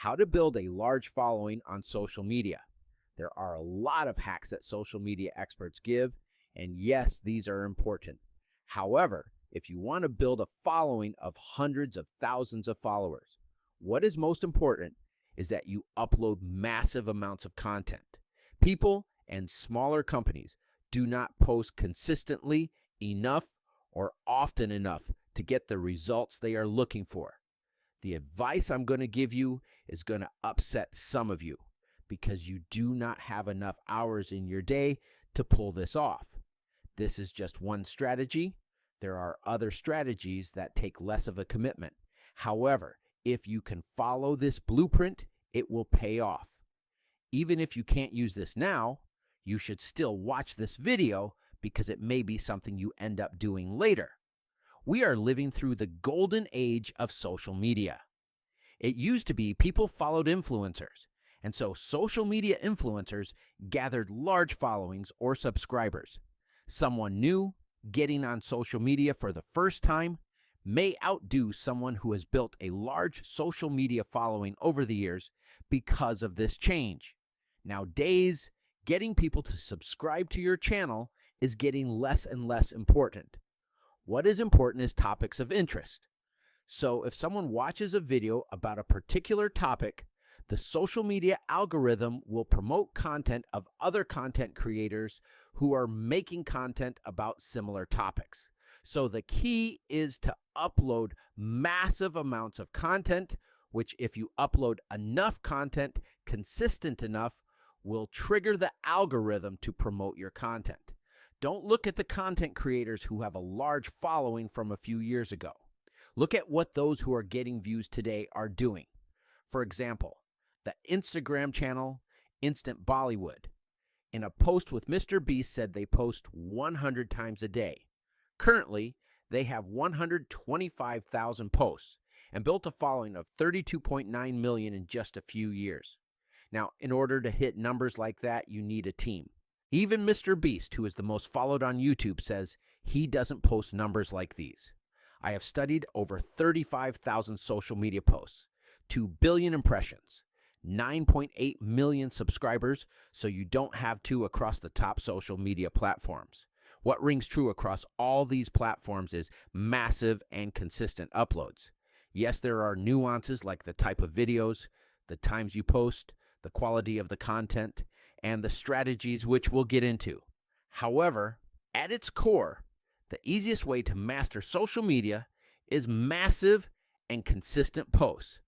How to build a large following on social media. There are a lot of hacks that social media experts give, and yes, these are important. However, if you want to build a following of hundreds of thousands of followers, what is most important is that you upload massive amounts of content. People and smaller companies do not post consistently enough or often enough to get the results they are looking for. The advice I'm going to give you is going to upset some of you because you do not have enough hours in your day to pull this off. This is just one strategy. There are other strategies that take less of a commitment. However, if you can follow this blueprint, it will pay off. Even if you can't use this now, you should still watch this video because it may be something you end up doing later. We are living through the golden age of social media. It used to be people followed influencers, and so social media influencers gathered large followings or subscribers. Someone new getting on social media for the first time may outdo someone who has built a large social media following over the years because of this change. Nowadays, getting people to subscribe to your channel is getting less and less important. What is important is topics of interest. So if someone watches a video about a particular topic, the social media algorithm will promote content of other content creators who are making content about similar topics. So the key is to upload massive amounts of content, which if you upload enough content, consistent enough, will trigger the algorithm to promote your content. Don't look at the content creators who have a large following from a few years ago. Look at what those who are getting views today are doing. For example, the Instagram channel Instant Bollywood, in a post with Mr. Beast, said they post 100 times a day. Currently, they have 125,000 posts and built a following of 32.9 million in just a few years. Now, in order to hit numbers like that, you need a team. Even Mr. Beast, who is the most followed on YouTube, says he doesn't post numbers like these. I have studied over 35,000 social media posts, 2 billion impressions, 9.8 million subscribers, so you don't have to across the top social media platforms. What rings true across all these platforms is massive and consistent uploads. Yes, there are nuances like the type of videos, the times you post, the quality of the content, and the strategies which we'll get into. However, at its core, the easiest way to master social media is massive and consistent posts.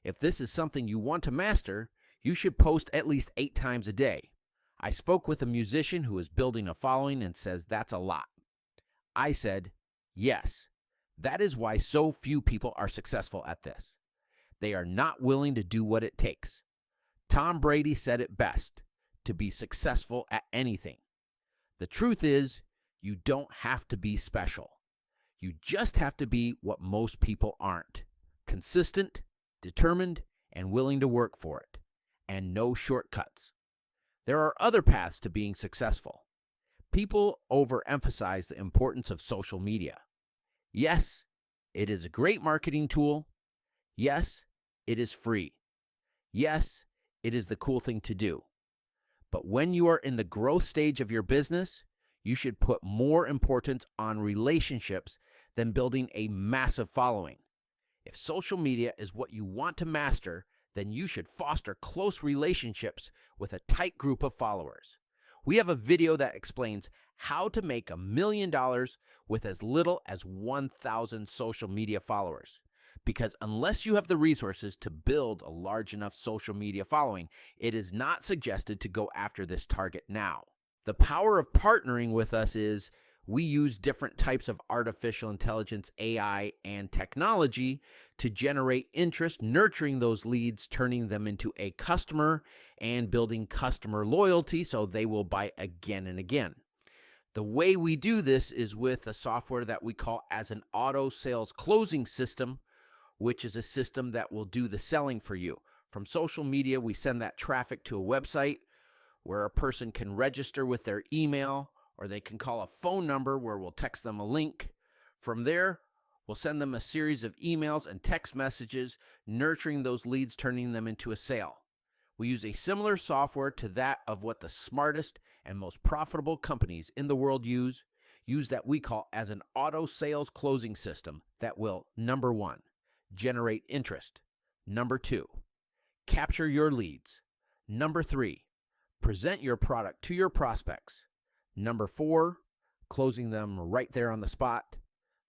If this is something you want to master, you should post at least 8 times a day. I spoke with a musician who is building a following and says that's a lot. I said, yes, that is why so few people are successful at this. They are not willing to do what it takes. Tom Brady said it best, to be successful at anything. The truth is, you don't have to be special. You just have to be what most people aren't. Consistent, determined, and willing to work for it. And no shortcuts. There are other paths to being successful. People overemphasize the importance of social media. Yes, it is a great marketing tool. Yes, it is free. Yes, it is the cool thing to do. But when you are in the growth stage of your business, you should put more importance on relationships than building a massive following. If social media is what you want to master, then you should foster close relationships with a tight group of followers. We have a video that explains how to make $1 million with as little as 1,000 social media followers. Because unless you have the resources to build a large enough social media following, it is not suggested to go after this target now. The power of partnering with us is we use different types of artificial intelligence, AI, and technology to generate interest, nurturing those leads, turning them into a customer, and building customer loyalty so they will buy again and again. The way we do this is with a software that we call as an auto sales closing system, which is a system that will do the selling for you. From social media, we send that traffic to a website where a person can register with their email, or they can call a phone number where we'll text them a link. From there, We'll send them a series of emails and text messages, nurturing those leads, turning them into a sale. We use a similar software to that of what the smartest and most profitable companies in the world use that we call as an auto sales closing system that will, number 1, generate interest. Number 2, capture your leads. Number 3, present your product to your prospects. Number 4, closing them right there on the spot.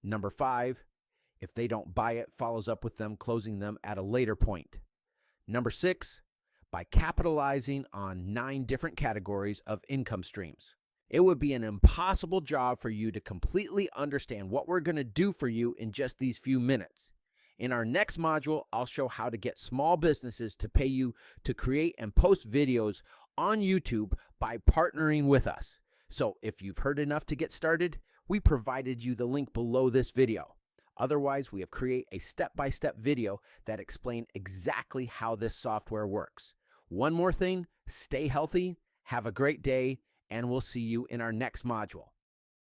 Number 5, if they don't buy it, follows up with them, closing them at a later point. Number 6, by capitalizing on 9 different categories of income streams. It would be an impossible job for you to completely understand what we're going to do for you in just these few minutes. In our next module, I'll show how to get small businesses to pay you to create and post videos on YouTube by partnering with us. So if you've heard enough to get started, we provided you the link below this video. Otherwise, we have created a step-by-step video that explains exactly how this software works. One more thing, stay healthy, have a great day, and we'll see you in our next module.